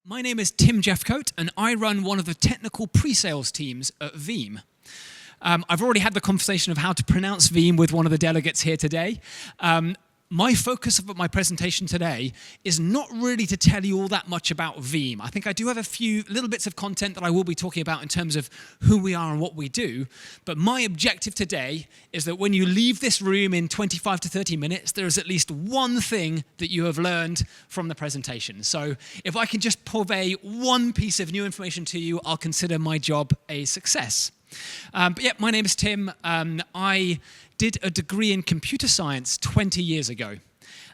My name is Tim Jeffcoat, and I run one of the technical pre-sales teams at Veeam. I've already had the conversation of how to pronounce Veeam with one of the delegates here today. My focus of my presentation today is not really to tell you all that much about Veeam. I think I do have a few little bits of content that I will be talking about in terms of who we are and what we do. But my objective today is that when you leave this room in 25 to 30 minutes, there is at least one thing that you have learned from the presentation. So if I can just purvey one piece of new information to you, I'll consider my job a success. But yeah, my name is Tim. I did a degree in computer science 20 years ago.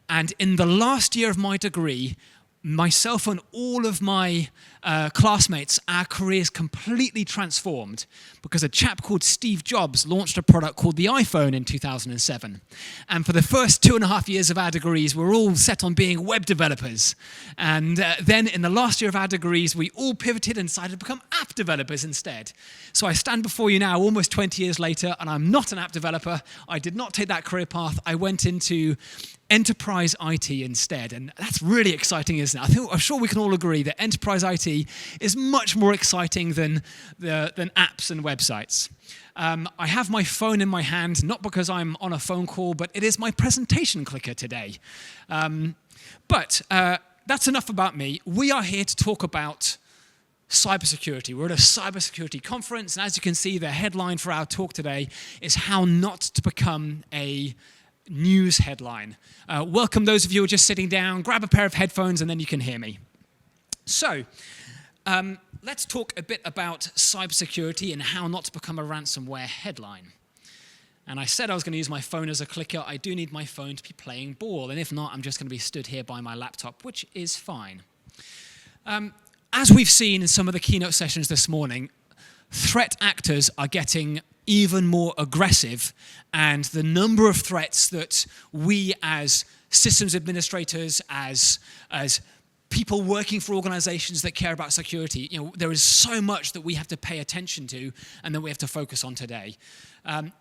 And in the last year of my degree, myself and all of my classmates, our careers completely transformed because a chap called Steve Jobs launched a product called the iPhone in 2007. And for the first 2.5 years of our degrees, we're all set on being web developers. And then in the last year of our degrees, we all pivoted and decided to become app developers instead. So I stand before you now almost 20 years later, and I'm not an app developer. I did not take that career path. I went into enterprise IT instead, and that's really exciting, isn't it? I'm sure we can all agree that enterprise IT is much more exciting than apps and websites. I have my phone in my hand, not because I'm on a phone call, but it is my presentation clicker today. But that's enough about me. We are here to talk about cybersecurity. We're at a cybersecurity conference, and as you can see, the headline for our talk today is how not to become a news headline. Welcome those of you who are just sitting down, grab a pair of headphones and then you can hear me. So, let's talk a bit about cybersecurity and how not to become a ransomware headline. And I said I was going to use my phone as a clicker. I do need my phone to be playing ball, and if not, I'm just going to be stood here by my laptop, which is fine. As we've seen in some of the keynote sessions this morning, threat actors are getting even more aggressive, and the number of threats that we as systems administrators, as people working for organizations that care about security, there is so much that we have to pay attention to and that we have to focus on today.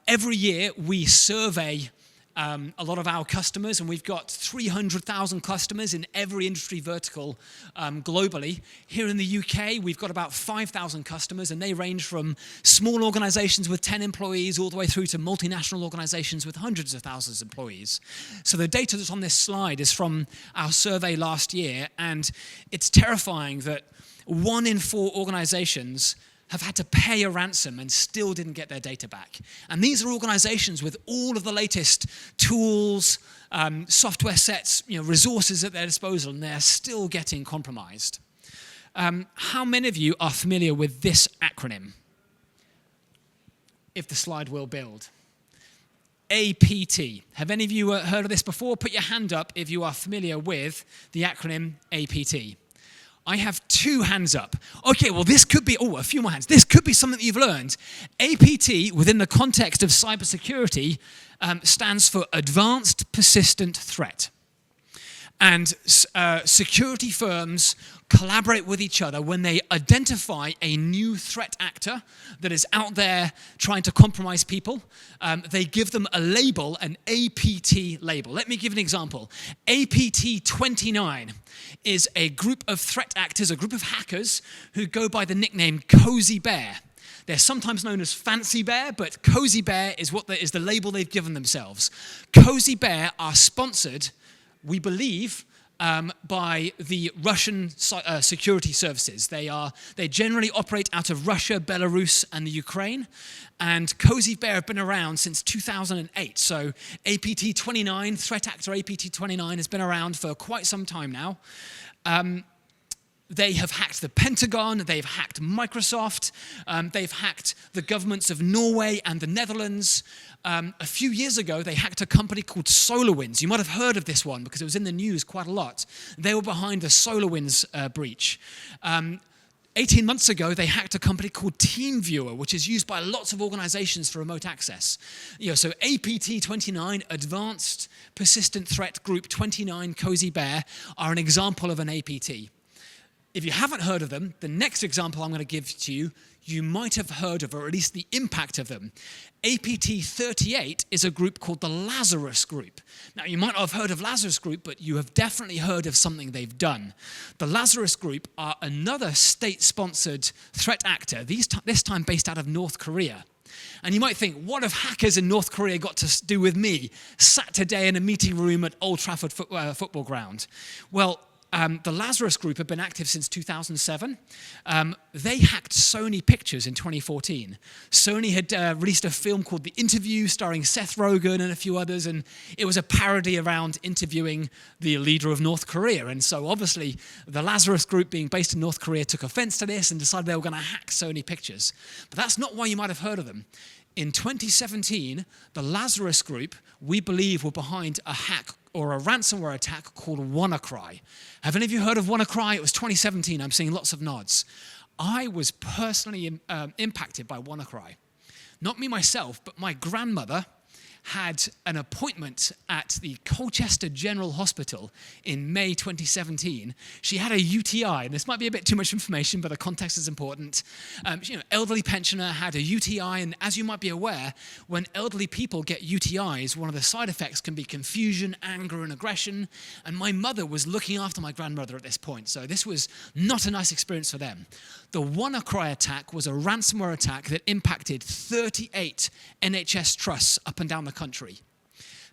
Every year we survey a lot of our customers, and we've got 300,000 customers in every industry vertical globally. Here in the UK, we've got about 5,000 customers, and they range from small organizations with 10 employees all the way through to multinational organizations with hundreds of thousands of employees. So the data that's on this slide is from our survey last year, and it's terrifying that 1 in 4 organizations have had to pay a ransom and still didn't get their data back. And these are organizations with all of the latest tools, software sets, resources at their disposal, and they're still getting compromised. How many of you are familiar with this acronym? If the slide will build. APT. Have any of you heard of this before? Put your hand up if you are familiar with the acronym APT. I have 2 hands up. Okay, well this could be, a few more hands. This could be something that you've learned. APT, within the context of cybersecurity, stands for Advanced Persistent Threat. And security firms collaborate with each other when they identify a new threat actor that is out there trying to compromise people. They give them a label, an APT label. Let me give an example. APT 29 is a group of threat actors, a group of hackers who go by the nickname Cozy Bear. They're sometimes known as Fancy Bear, but Cozy Bear is is the label they've given themselves. Cozy Bear are sponsored, we believe, by the Russian security services. They generally operate out of Russia, Belarus, and the Ukraine. And Cozy Bear have been around since 2008. So APT 29, threat actor APT 29, has been around for quite some time now. They have hacked the Pentagon, they've hacked Microsoft, they've hacked the governments of Norway and the Netherlands. A few years ago, they hacked a company called SolarWinds. You might have heard of this one because it was in the news quite a lot. They were behind the SolarWinds breach. 18 months ago, they hacked a company called TeamViewer, which is used by lots of organizations for remote access. So APT 29, Advanced Persistent Threat Group 29, Cozy Bear, are an example of an APT. If you haven't heard of them, the next example I'm going to give to you, you might have heard of, or at least the impact of them. APT38 is a group called the Lazarus Group. Now, you might not have heard of Lazarus Group, but you have definitely heard of something they've done. The Lazarus Group are another state-sponsored threat actor, this time based out of North Korea. And you might think, what have hackers in North Korea got to do with me, sat today in a meeting room at Old Trafford football ground? Well, the Lazarus Group have been active since 2007. They hacked Sony Pictures in 2014. Sony had released a film called The Interview, starring Seth Rogen and a few others, and it was a parody around interviewing the leader of North Korea. And so obviously, the Lazarus Group, being based in North Korea, took offense to this and decided they were going to hack Sony Pictures. But that's not why you might have heard of them. In 2017, the Lazarus Group, we believe, were behind a hack or a ransomware attack called WannaCry. Have any of you heard of WannaCry? It was 2017. I'm seeing lots of nods. I was personally impacted by WannaCry. Not me myself, but my grandmother had an appointment at the Colchester General Hospital in May 2017. She had a UTI, and this might be a bit too much information, but the context is important. Elderly pensioner had a UTI, and as you might be aware, when elderly people get UTIs, one of the side effects can be confusion, anger, and aggression. And my mother was looking after my grandmother at this point, so this was not a nice experience for them. The WannaCry attack was a ransomware attack that impacted 38 NHS trusts up and down the country.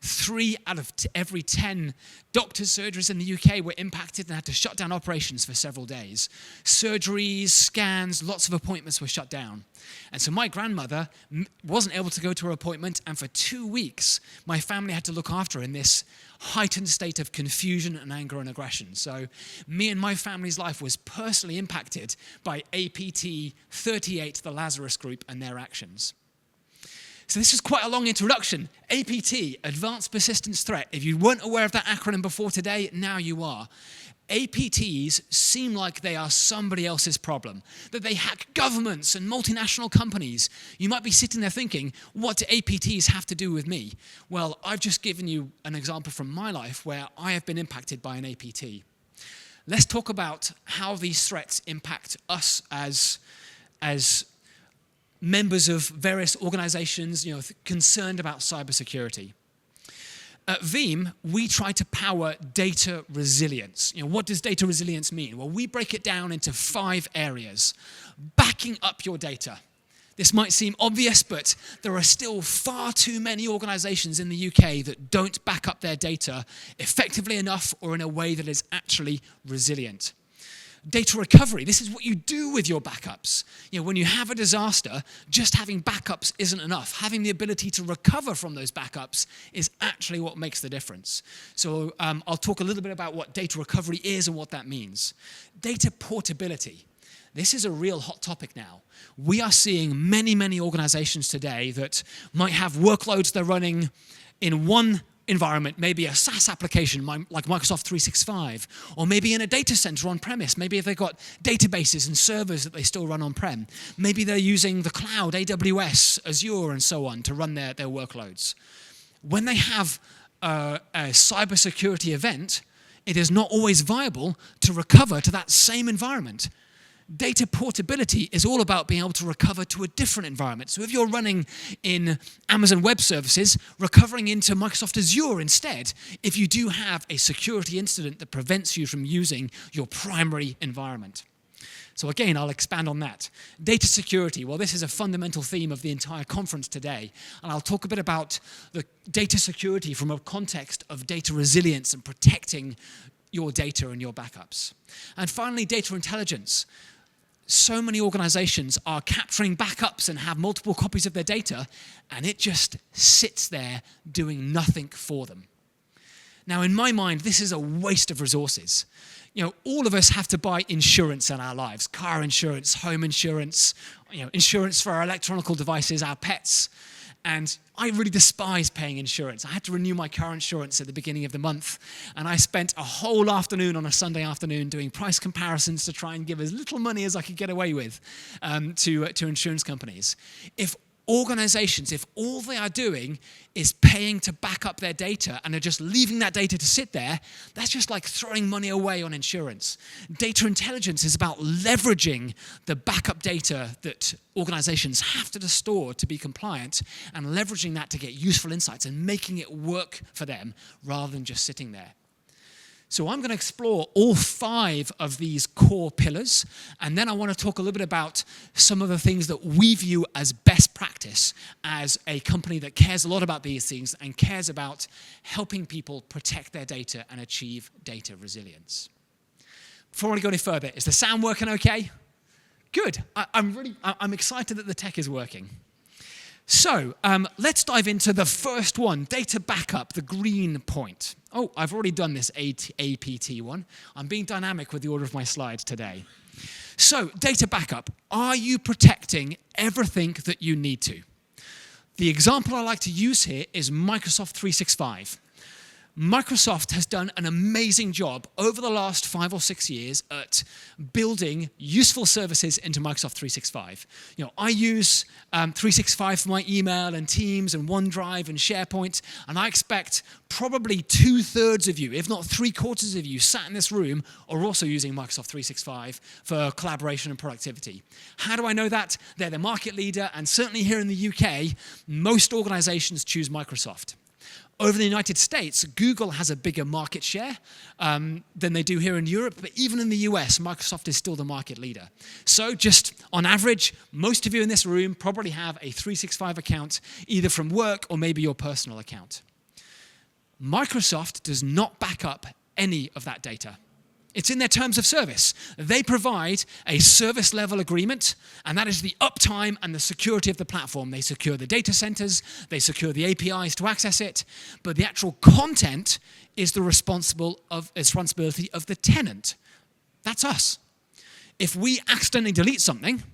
3 out of every 10 doctors' surgeries in the UK were impacted and had to shut down operations for several days. Surgeries, scans, lots of appointments were shut down. And so my grandmother wasn't able to go to her appointment, and for 2 weeks, my family had to look after her in this heightened state of confusion and anger and aggression. So me and my family's life was personally impacted by APT38, the Lazarus Group, and their actions. So this is quite a long introduction. APT, Advanced Persistence Threat. If you weren't aware of that acronym before today, now you are. APTs seem like they are somebody else's problem, that they hack governments and multinational companies. You might be sitting there thinking, what do APTs have to do with me? Well, I've just given you an example from my life where I have been impacted by an APT. Let's talk about how these threats impact us as members of various organizations, concerned about cybersecurity. At Veeam, we try to power data resilience. What does data resilience mean? Well, we break it down into 5 areas. Backing up your data. This might seem obvious, but there are still far too many organizations in the UK that don't back up their data effectively enough or in a way that is actually resilient. Data recovery, this is what you do with your backups. When you have a disaster, just having backups isn't enough. Having the ability to recover from those backups is actually what makes the difference. So I'll talk a little bit about what data recovery is and what that means. Data portability. This is a real hot topic now. We are seeing many, many organizations today that might have workloads they're running in one environment, maybe a SaaS application like Microsoft 365, or maybe in a data center on-premise. Maybe if they've got databases and servers that they still run on-prem. Maybe they're using the cloud, AWS, Azure, and so on to run their workloads. When they have a cybersecurity event, it is not always viable to recover to that same environment. Data portability is all about being able to recover to a different environment. So if you're running in Amazon Web Services, recovering into Microsoft Azure instead, if you do have a security incident that prevents you from using your primary environment. So again, I'll expand on that. Data security, well, this is a fundamental theme of the entire conference today. And I'll talk a bit about the data security from a context of data resilience and protecting your data and your backups. And finally, data intelligence. So many organizations are capturing backups and have multiple copies of their data, and it just sits there doing nothing for them. Now, in my mind, this is a waste of resources. All of us have to buy insurance in our lives, car insurance, home insurance, insurance for our electronic devices, our pets. And I really despise paying insurance. I had to renew my car insurance at the beginning of the month, and I spent a whole afternoon on a Sunday afternoon doing price comparisons to try and give as little money as I could get away with to insurance companies. If organizations, if all they are doing is paying to back up their data and are just leaving that data to sit there, that's just like throwing money away on insurance. Data intelligence is about leveraging the backup data that organizations have to store to be compliant and leveraging that to get useful insights and making it work for them rather than just sitting there. So I'm going to explore all 5 of these core pillars, and then I want to talk a little bit about some of the things that we view as best practice as a company that cares a lot about these things and cares about helping people protect their data and achieve data resilience. Before I go any further, is the sound working okay? Good. I'm excited that the tech is working. So let's dive into the first one, data backup, the green point. Oh, I've already done this APT one. I'm being dynamic with the order of my slides today. So data backup, are you protecting everything that you need to? The example I like to use here is Microsoft 365. Microsoft has done an amazing job over the last 5 or 6 years at building useful services into Microsoft 365. You know, I use 365 for my email and Teams and OneDrive and SharePoint, and I expect probably 2/3 of you, if not 3/4 of you, sat in this room are also using Microsoft 365 for collaboration and productivity. How do I know that? They're the market leader, and certainly here in the UK, most organizations choose Microsoft. Over in the United States, Google has a bigger market share than they do here in Europe, but even in the US, Microsoft is still the market leader. So just on average, most of you in this room probably have a 365 account, either from work or maybe your personal account. Microsoft does not back up any of that data. It's in their terms of service. They provide a service level agreement, and that is the uptime and the security of the platform. They secure the data centers, they secure the APIs to access it, but the actual content is the responsibility of the tenant. That's us. If we accidentally delete something,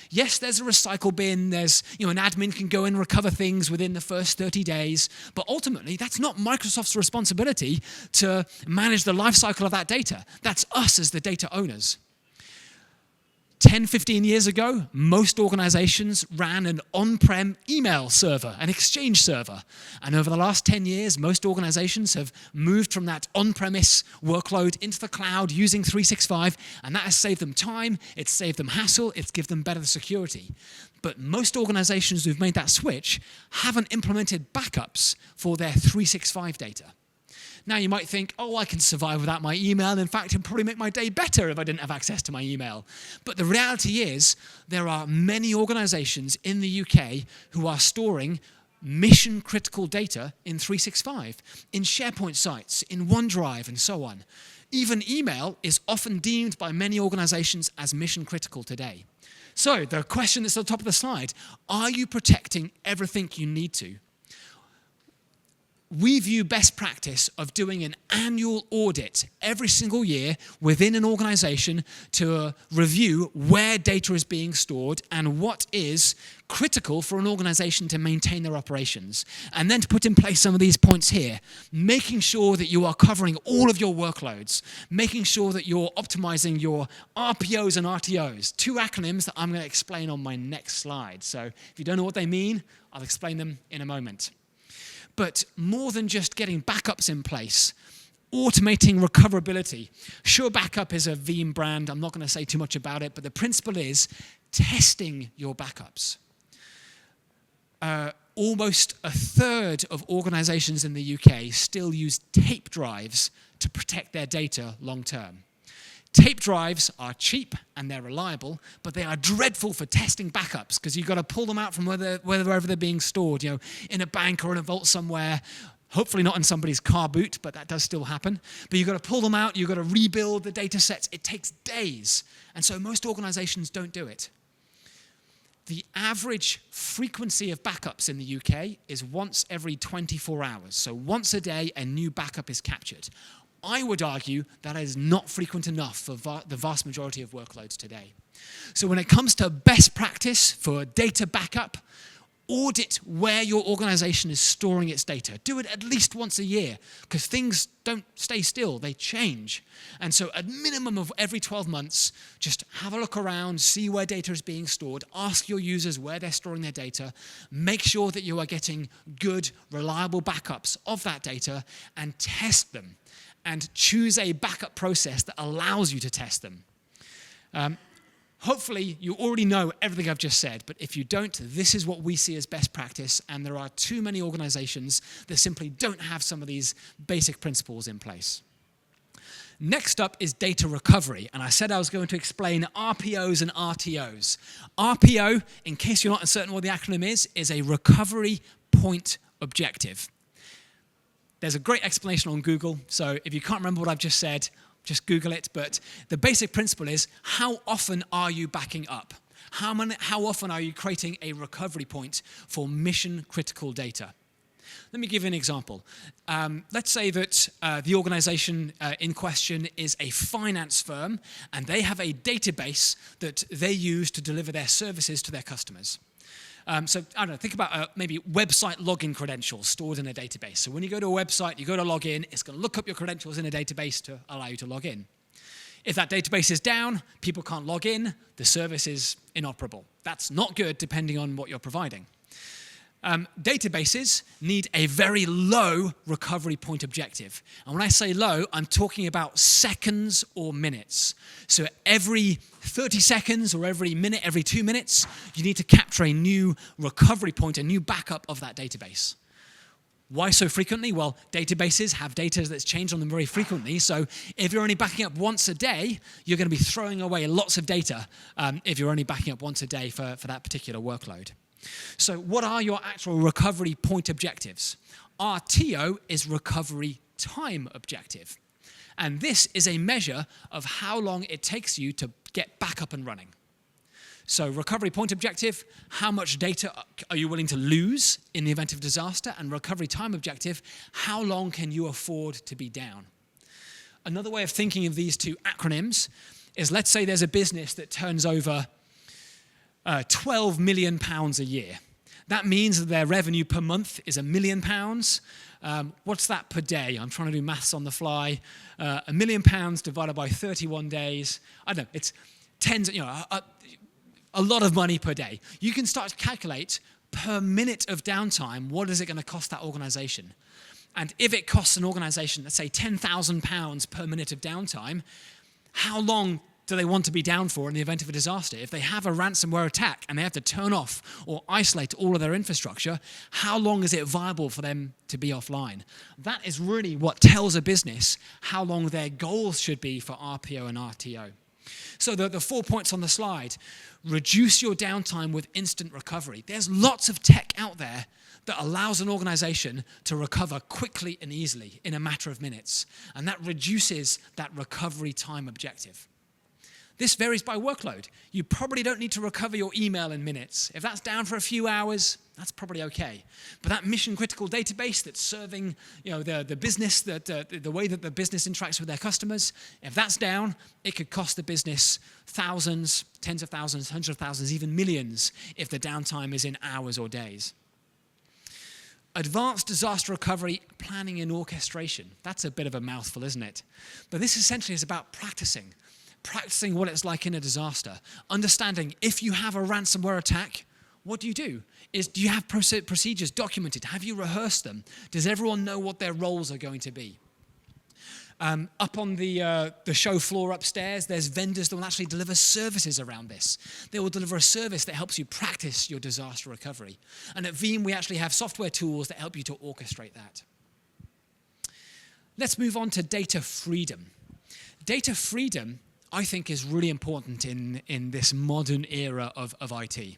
yes, there's a recycle bin, there's, an admin can go and recover things within the first 30 days, but ultimately that's not Microsoft's responsibility to manage the life cycle of that data. That's us as the data owners. 10, 15 years ago, most organizations ran an on-prem email server, an Exchange server. And over the last 10 years, most organizations have moved from that on-premise workload into the cloud using 365, and that has saved them time, it's saved them hassle, it's given them better security. But most organizations who've made that switch haven't implemented backups for their 365 data. Now you might think, oh, I can survive without my email. In fact, it'd probably make my day better if I didn't have access to my email. But the reality is there are many organizations in the UK who are storing mission-critical data in 365, in SharePoint sites, in OneDrive, and so on. Even email is often deemed by many organizations as mission-critical today. So the question that's at the top of the slide, are you protecting everything you need to? We view best practice of doing an annual audit every single year within an organization to review where data is being stored and what is critical for an organization to maintain their operations. And then to put in place some of these points here, making sure that you are covering all of your workloads, making sure that you're optimizing your RPOs and RTOs, 2 acronyms that I'm going to explain on my next slide. So if you don't know what they mean, I'll explain them in a moment. But more than just getting backups in place, automating recoverability. Sure Backup is a Veeam brand. I'm not going to say too much about it, but the principle is testing your backups. Almost 1/3 of organizations in the UK still use tape drives to protect their data long term. Tape drives are cheap and they're reliable, but they are dreadful for testing backups because you've got to pull them out from wherever they're being stored, in a bank or in a vault somewhere. Hopefully not in somebody's car boot, but that does still happen. But you've got to pull them out, you've got to rebuild the data sets. It takes days. And so most organizations don't do it. The average frequency of backups in the UK is once every 24 hours. So once a day, a new backup is captured. I would argue that is not frequent enough for the vast majority of workloads today. So when it comes to best practice for data backup, Audit where your organization is storing its data. Do it at least once a year, because things don't stay still, they change. And so at minimum of every 12 months, just have a look around, see where data is being stored, ask your users where they're storing their data, make sure that you are getting good, reliable backups of that data, and test them. And choose a backup process that allows you to test them. Hopefully, you already know everything I've just said, but if you don't, this is what we see as best practice, and there are too many organizations that simply don't have some of these basic principles in place. Next up is data recovery, and I said I was going to explain RPOs and RTOs. RPO, in case you're not certain what the acronym is a recovery point objective. There's a great explanation on Google, so if you can't remember what I've just said, just Google it, but the basic principle is, how often are you backing up? How often are you creating a recovery point for mission-critical data? Let me give you an example. Let's say that the organization in question is a finance firm, and they have a database that they use to deliver their services to their customers. So, I don't know, think about maybe website login credentials stored in a database. So when you go to a website, you go to log in, it's going to look up your credentials in a database to allow you to log in. If that database is down, people can't log in, the service is inoperable. That's not good depending on what you're providing. Databases need a very low recovery point objective. And when I say low, I'm talking about seconds or minutes. So every 30 seconds or every minute, every 2 minutes, you need to capture a new recovery point, a new backup of that database. Why so frequently? Well, databases have data that's changed on them very frequently, so if you're only backing up once a day, you're going to be throwing away lots of data if you're only backing up once a day for that particular workload. So what are your actual recovery point objectives? RTO is recovery time objective. And this is a measure of how long it takes you to get back up and running. So recovery point objective, how much data are you willing to lose in the event of disaster? And recovery time objective, how long can you afford to be down? Another way of thinking of these two acronyms is, let's say there's a business that turns over £12 million a year. That means that their revenue per month is £1 million. What's that per day? I'm trying to do maths on the fly. £1 million divided by 31 days. I don't know, it's tens, a lot of money per day. You can start to calculate per minute of downtime, what is it going to cost that organization? And if it costs an organization, let's say £10,000 per minute of downtime, how long do they want to be down for in the event of a disaster? If they have a ransomware attack and they have to turn off or isolate all of their infrastructure, how long is it viable for them to be offline? That is really what tells a business how long their goals should be for RPO and RTO. So the 4 points on the slide: reduce your downtime with instant recovery. There's lots of tech out there that allows an organization to recover quickly and easily in a matter of minutes, and that reduces that recovery time objective. This varies by workload. You probably don't need to recover your email in minutes. If that's down for a few hours, that's probably okay. But that mission-critical database that's serving, the business, the way that the business interacts with their customers, if that's down, it could cost the business thousands, tens of thousands, hundreds of thousands, even millions if the downtime is in hours or days. Advanced disaster recovery, planning and orchestration. That's a bit of a mouthful, isn't it? But this essentially is about practicing what it's like in a disaster. Understanding if you have a ransomware attack, what do? Do you have procedures documented? Have you rehearsed them? Does everyone know what their roles are going to be? Up on the show floor upstairs, there's vendors that will actually deliver services around this. They will deliver a service that helps you practice your disaster recovery. And at Veeam, we actually have software tools that help you to orchestrate that. Let's move on to data freedom. Data freedom, I think, is really important in this modern era of IT.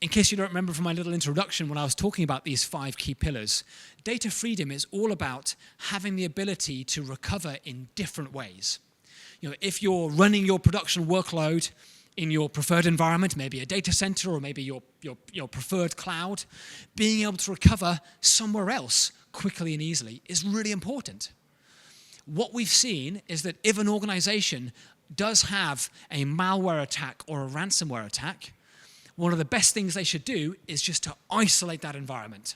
In case you don't remember from my little introduction when I was talking about these 5 key pillars, data freedom is all about having the ability to recover in different ways. If you're running your production workload in your preferred environment, maybe a data center or maybe your preferred cloud, being able to recover somewhere else quickly and easily is really important. What we've seen is that if an organization does have a malware attack or a ransomware attack, one of the best things they should do is just to isolate that environment.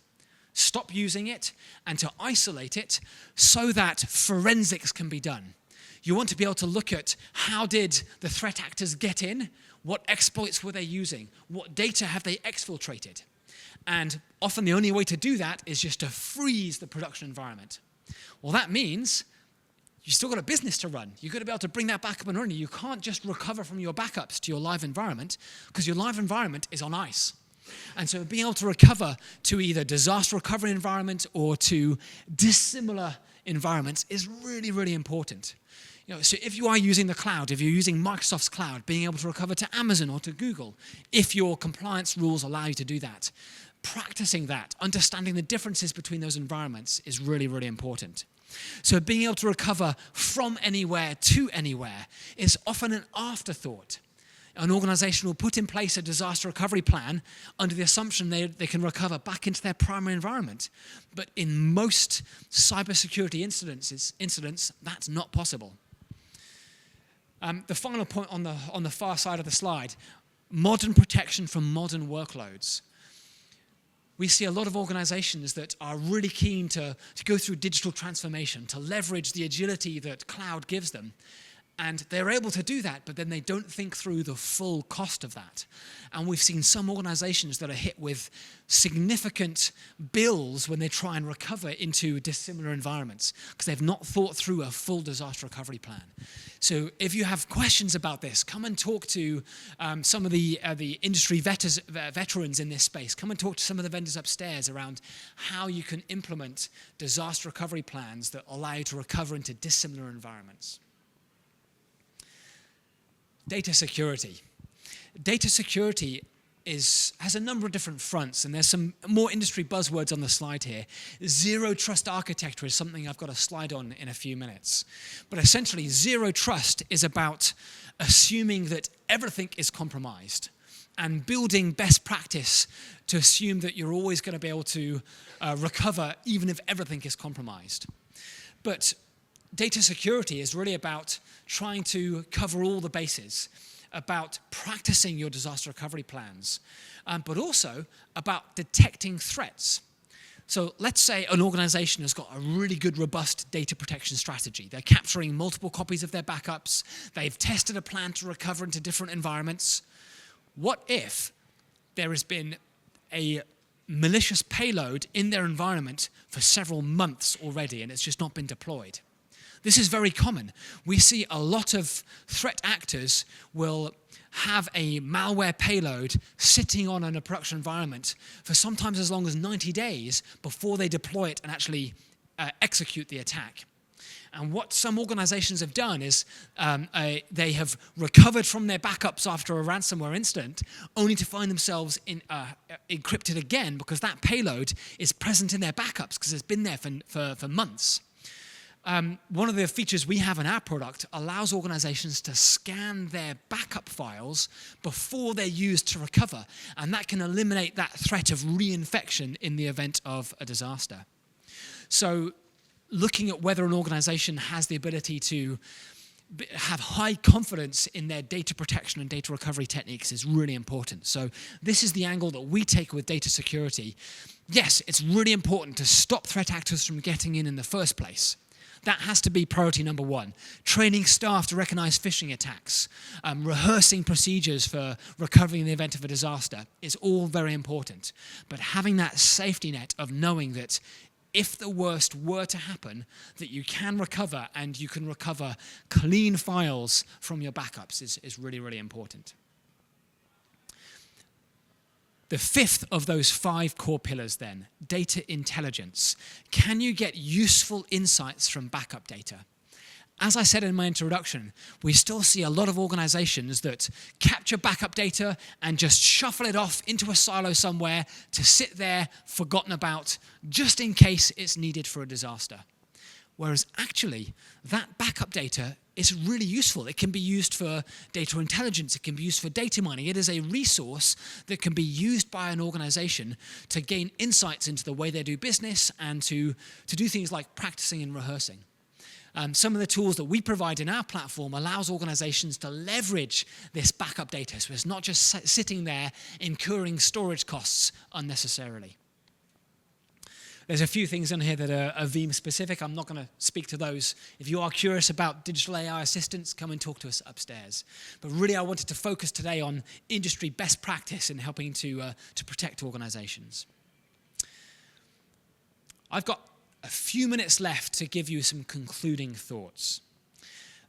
Stop using it and to isolate it so that forensics can be done. You want to be able to look at how did the threat actors get in, what exploits were they using, what data have they exfiltrated. And often the only way to do that is just to freeze the production environment. Well, that means you've still got a business to run. You've got to be able to bring that back up and running. You can't just recover from your backups to your live environment because your live environment is on ice. And so being able to recover to either disaster recovery environment or to dissimilar environments is really, really important. So if you are using the cloud, if you're using Microsoft's cloud, being able to recover to Amazon or to Google, if your compliance rules allow you to do that, practicing that, understanding the differences between those environments is really, really important. So being able to recover from anywhere to anywhere is often an afterthought. An organization will put in place a disaster recovery plan under the assumption they can recover back into their primary environment. But in most cybersecurity incidents, that's not possible. The final point on the far side of the slide, modern protection from modern workloads. We see a lot of organizations that are really keen to go through digital transformation, to leverage the agility that cloud gives them. And they're able to do that, but then they don't think through the full cost of that. And we've seen some organizations that are hit with significant bills when they try and recover into dissimilar environments because they've not thought through a full disaster recovery plan. So if you have questions about this, come and talk to some of the industry veterans in this space. Come and talk to some of the vendors upstairs around how you can implement disaster recovery plans that allow you to recover into dissimilar environments. Data security. Data security has a number of different fronts, and there's some more industry buzzwords on the slide here. Zero trust architecture is something I've got a slide on in a few minutes. But essentially, zero trust is about assuming that everything is compromised and building best practice to assume that you're always going to be able to recover even if everything is compromised. But data security is really about trying to cover all the bases, about practicing your disaster recovery plans, but also about detecting threats. So let's say an organization has got a really good, robust data protection strategy. They're capturing multiple copies of their backups. They've tested a plan to recover into different environments. What if there has been a malicious payload in their environment for several months already and it's just not been deployed? This is very common. We see a lot of threat actors will have a malware payload sitting on in a production environment for sometimes as long as 90 days before they deploy it and actually execute the attack. And what some organizations have done is they have recovered from their backups after a ransomware incident, only to find themselves encrypted again because that payload is present in their backups because it's been there for months. One of the features we have in our product allows organizations to scan their backup files before they're used to recover, and that can eliminate that threat of reinfection in the event of a disaster. So looking at whether an organization has the ability to have high confidence in their data protection and data recovery techniques is really important. So this is the angle that we take with data security. Yes, it's really important to stop threat actors from getting in the first place. That has to be priority number one. Training staff to recognize phishing attacks, rehearsing procedures for recovering in the event of a disaster is all very important. But having that safety net of knowing that if the worst were to happen, that you can recover and you can recover clean files from your backups is really, really important. The fifth of those 5 core pillars then, data intelligence. Can you get useful insights from backup data? As I said in my introduction, we still see a lot of organizations that capture backup data and just shuffle it off into a silo somewhere to sit there forgotten about just in case it's needed for a disaster. Whereas actually, that backup data is really useful. It can be used for data intelligence. It can be used for data mining. It is a resource that can be used by an organization to gain insights into the way they do business and to do things like practicing and rehearsing. Some of the tools that we provide in our platform allows organizations to leverage this backup data, so it's not just sitting there incurring storage costs unnecessarily. There's a few things in here that are Veeam specific. I'm not going to speak to those. If you are curious about digital AI assistants, come and talk to us upstairs. But really, I wanted to focus today on industry best practice in helping to protect organizations. I've got a few minutes left to give you some concluding thoughts.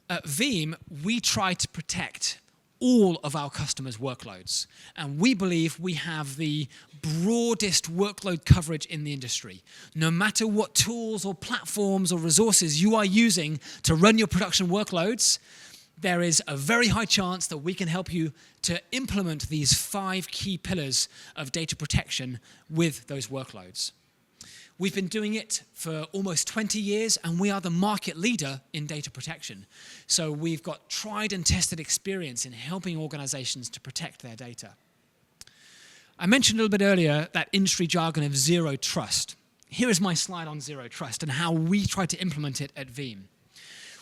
At Veeam, we try to protect all of our customers' workloads. And we believe we have the broadest workload coverage in the industry. No matter what tools or platforms or resources you are using to run your production workloads, there is a very high chance that we can help you to implement these 5 key pillars of data protection with those workloads. We've been doing it for almost 20 years, and we are the market leader in data protection. So we've got tried and tested experience in helping organizations to protect their data. I mentioned a little bit earlier that industry jargon of zero trust. Here is my slide on zero trust and how we try to implement it at Veeam.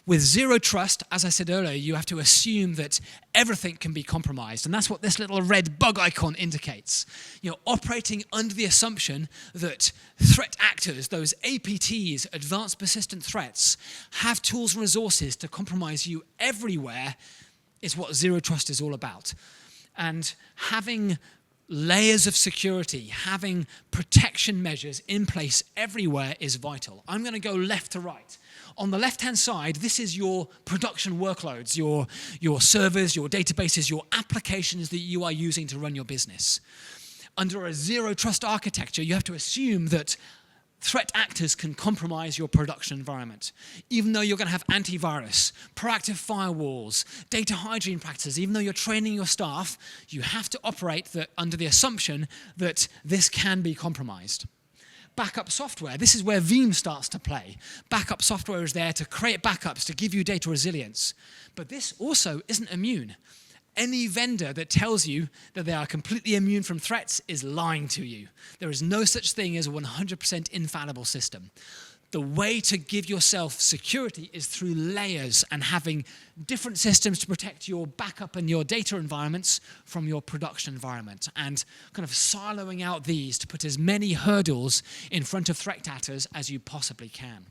With zero trust, as I said earlier, you have to assume that everything can be compromised. And that's what this little red bug icon indicates. Operating under the assumption that threat actors, those APTs, advanced persistent threats, have tools and resources to compromise you everywhere is what zero trust is all about. And having layers of security, having protection measures in place everywhere is vital. I'm going to go left to right. On the left-hand side, this is your production workloads, your servers, your databases, your applications that you are using to run your business. Under a zero-trust architecture, you have to assume that threat actors can compromise your production environment. Even though you're going to have antivirus, proactive firewalls, data hygiene practices, even though you're training your staff, you have to operate under the assumption that this can be compromised. Backup software, this is where Veeam starts to play. Backup software is there to create backups, to give you data resilience. But this also isn't immune. Any vendor that tells you that they are completely immune from threats is lying to you. There is no such thing as a 100% infallible system. The way to give yourself security is through layers and having different systems to protect your backup and your data environments from your production environment, and kind of siloing out these to put as many hurdles in front of threat actors as you possibly can.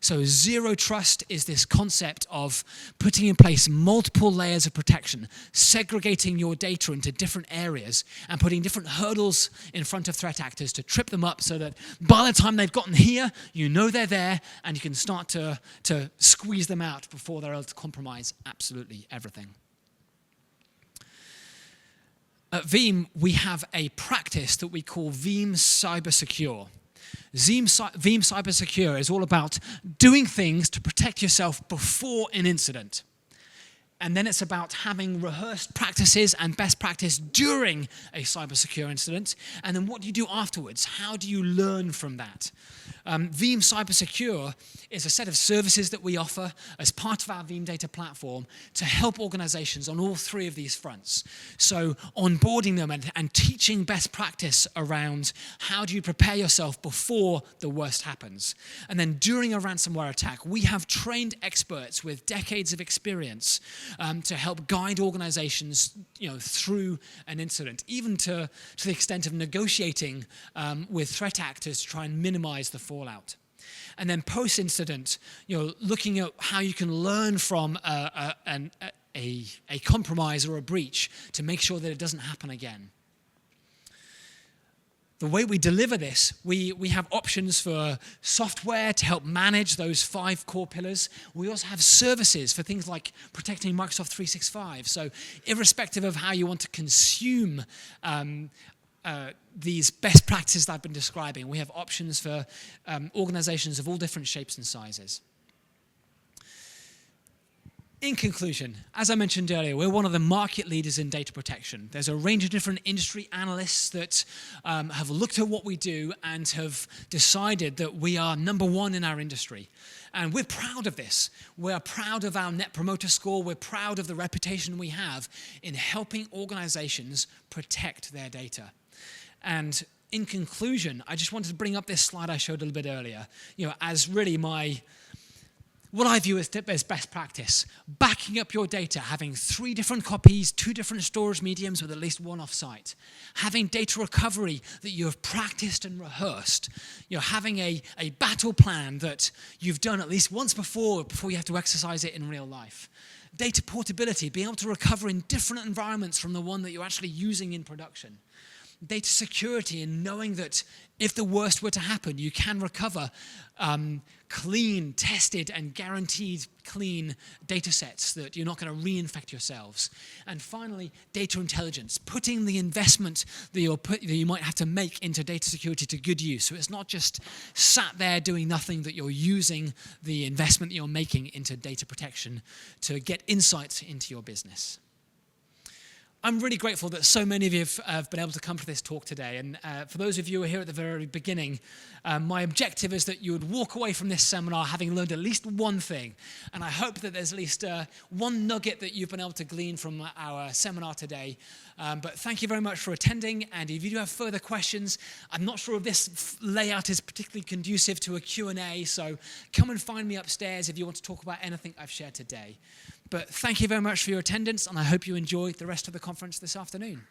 So zero trust is this concept of putting in place multiple layers of protection, segregating your data into different areas, and putting different hurdles in front of threat actors to trip them up so that by the time they've gotten here, you know they're there, and you can start to squeeze them out before they're able to compromise absolutely everything. At Veeam, we have a practice that we call Veeam Cyber Secure. Veeam Cyber Secure is all about doing things to protect yourself before an incident. And then it's about having rehearsed practices and best practice during a cyber secure incident. And then what do you do afterwards? How do you learn from that? Veeam Cyber Secure is a set of services that we offer as part of our Veeam data platform to help organizations on all 3 of these fronts. So onboarding them and teaching best practice around how do you prepare yourself before the worst happens. And then during a ransomware attack, we have trained experts with decades of experience to help guide organizations through an incident, even to the extent of negotiating with threat actors to try and minimize the fallout. And then post-incident, looking at how you can learn from a compromise or a breach to make sure that it doesn't happen again. The way we deliver this, we have options for software to help manage those 5 core pillars. We also have services for things like protecting Microsoft 365. So irrespective of how you want to consume these best practices that I've been describing, we have options for organizations of all different shapes and sizes. In conclusion, as I mentioned earlier, we're one of the market leaders in data protection. There's a range of different industry analysts that have looked at what we do and have decided that we are number 1 in our industry. And we're proud of this. We're proud of our Net Promoter Score. We're proud of the reputation we have in helping organizations protect their data. And in conclusion, I just wanted to bring up this slide I showed a little bit earlier, as really what I view as best practice, backing up your data, having 3 different copies, 2 different storage mediums with at least one off-site, having data recovery that you have practiced and rehearsed, having a battle plan that you've done at least once before you have to exercise it in real life. Data portability, being able to recover in different environments from the one that you're actually using in production. Data security and knowing that if the worst were to happen, you can recover clean, tested, and guaranteed clean data sets that you're not going to reinfect yourselves. And finally, data intelligence, putting the investment that you might have to make into data security to good use. So it's not just sat there doing nothing, that you're using the investment that you're making into data protection to get insights into your business. I'm really grateful that so many of you have been able to come to this talk today. And for those of you who are here at the very beginning, my objective is that you would walk away from this seminar having learned at least one thing. And I hope that there's at least one nugget that you've been able to glean from our seminar today. But thank you very much for attending. And if you do have further questions, I'm not sure if this layout is particularly conducive to a Q&A. So come and find me upstairs if you want to talk about anything I've shared today. But thank you very much for your attendance, and I hope you enjoy the rest of the conference this afternoon.